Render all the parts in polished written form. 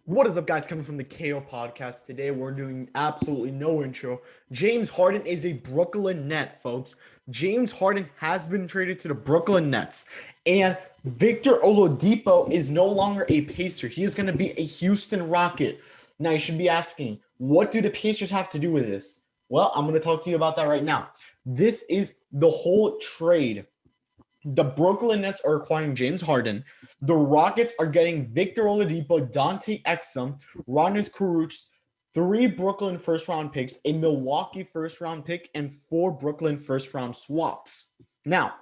What is up, guys? Coming from the KO podcast. Today, we're doing absolutely no intro. James Harden is a Brooklyn Net, folks. James Harden has been traded to the Brooklyn Nets, and Victor Oladipo is no longer a Pacer. He is going to be a Houston Rocket. Now, you should be asking, what do the Pacers have to do with this? Well, I'm going to talk to you about that right now. This is the whole trade. The Brooklyn Nets are acquiring James Harden. The Rockets are getting Victor Oladipo, Dante Exum, Ronus Kurucs, 3 Brooklyn first-round picks, a Milwaukee first-round pick, and 4 Brooklyn first-round swaps. Now,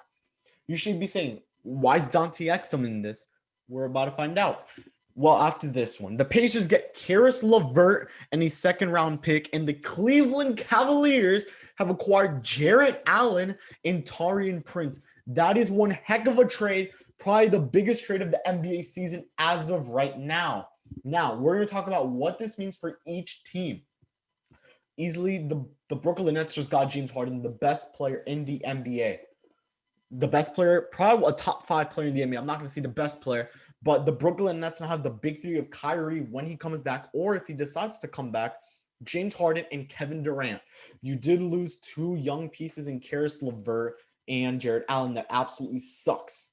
you should be saying, why is Dante Exum in this? We're about to find out. Well, after this one, the Pacers get Karis LeVert and a second-round pick, and the Cleveland Cavaliers have acquired Jarrett Allen and Taurean Prince. That is one heck of a trade, probably the biggest trade of the NBA season as of right now. Now, we're going to talk about what this means for each team. Easily, the Brooklyn Nets just got James Harden, the best player in the NBA. The best player, probably a top 5 player in the NBA. I'm not going to say the best player, but the Brooklyn Nets now have the big three of Kyrie when he comes back, or if he decides to come back, James Harden and Kevin Durant. You did lose 2 young pieces in Karis LeVert and Jarrett Allen that absolutely sucks.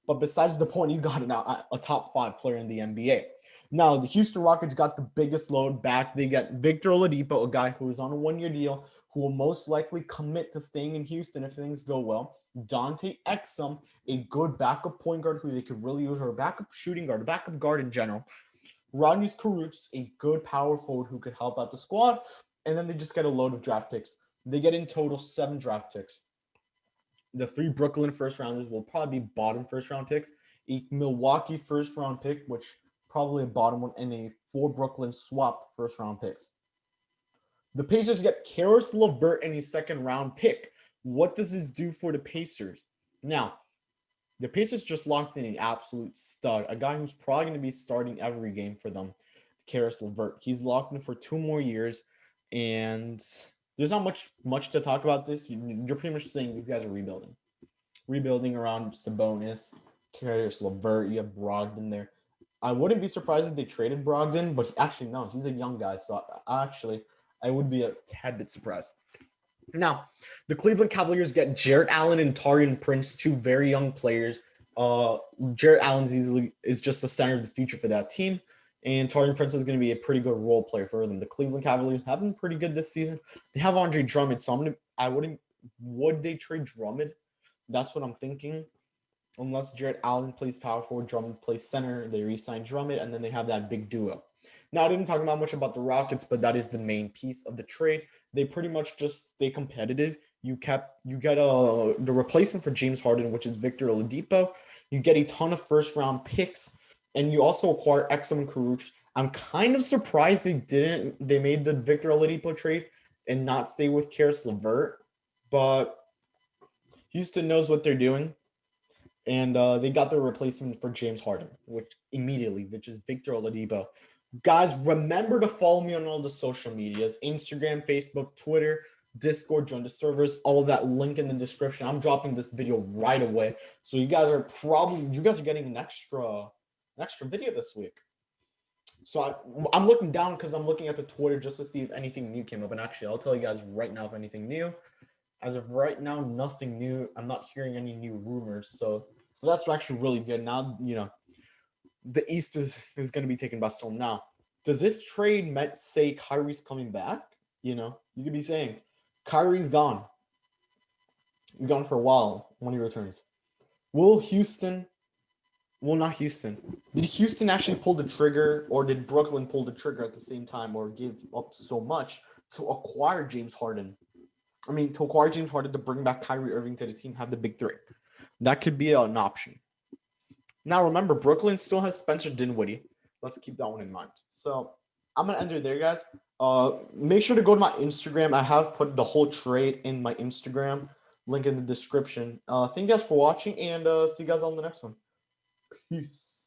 But besides the point, you got a top 5 player in the NBA. Now, the Houston Rockets got the biggest load back. They get Victor Oladipo, a guy who is on a 1-year deal, who will most likely commit to staying in Houston if things go well. Dante Exum, a good backup point guard who they could really use, or a backup shooting guard, a backup guard in general. Rodney Kurucs, a good power forward who could help out the squad. And then they just get a load of draft picks. They get in total 7 draft picks. The 3 Brooklyn first-rounders will probably be bottom first-round picks. A Milwaukee first-round pick, which probably a bottom one, and a 4 Brooklyn swapped first-round picks. The Pacers get Karis LeVert and a second-round pick. What does this do for the Pacers? Now, the Pacers just locked in an absolute stud, a guy who's probably going to be starting every game for them, Karis LeVert. He's locked in for 2 more years, and there's not much to talk about this. You're pretty much saying these guys are rebuilding around Sabonis, Karis LeVert. You have Brogdon there. I wouldn't be surprised if they traded Brogdon, but actually no, he's a young guy, so I would be a tad bit surprised. Now, the Cleveland Cavaliers get Jarrett Allen and Taurean Prince, 2 very young players. Jarrett Allen is just the center of the future for that team. And Taurean Prince is going to be a pretty good role player for them. The Cleveland Cavaliers have been pretty good this season. They have Andre Drummond, so would they trade Drummond? That's what I'm thinking. Unless Jarrett Allen plays power forward, Drummond plays center, they re-sign Drummond, and then they have that big duo. Now, I didn't talk about much about the Rockets, but that is the main piece of the trade. They pretty much just stay competitive. You get the replacement for James Harden, which is Victor Oladipo. You get a ton of first-round picks. And you also acquire Exum and Kurucs. I'm kind of surprised they made the Victor Oladipo trade and not stay with Karis LeVert, but Houston knows what they're doing, and they got the replacement for James Harden, which is Victor Oladipo. Guys, remember to follow me on all the social medias: Instagram, Facebook, Twitter, Discord. Join the servers, all of that link in the description. I'm dropping this video right away, so you guys are getting an extra video this week. So I'm looking down because I'm looking at the Twitter just to see if anything new came up. And actually, I'll tell you guys right now if anything new. As of right now, nothing new. I'm not hearing any new rumors. So that's actually really good. Now, the East is going to be taken by storm. Now, does this trade say Kyrie's coming back? You could be saying Kyrie's gone. He's gone for a while when he returns. Not Houston. Did Houston actually pull the trigger, or did Brooklyn pull the trigger at the same time, or give up so much to acquire James Harden? To bring back Kyrie Irving to the team, have the big 3. That could be an option. Now, remember, Brooklyn still has Spencer Dinwiddie. Let's keep that one in mind. So I'm going to end it there, guys. Make sure to go to my Instagram. I have put the whole trade in my Instagram. Link in the description. Thank you guys for watching, and see you guys on the next one. Peace.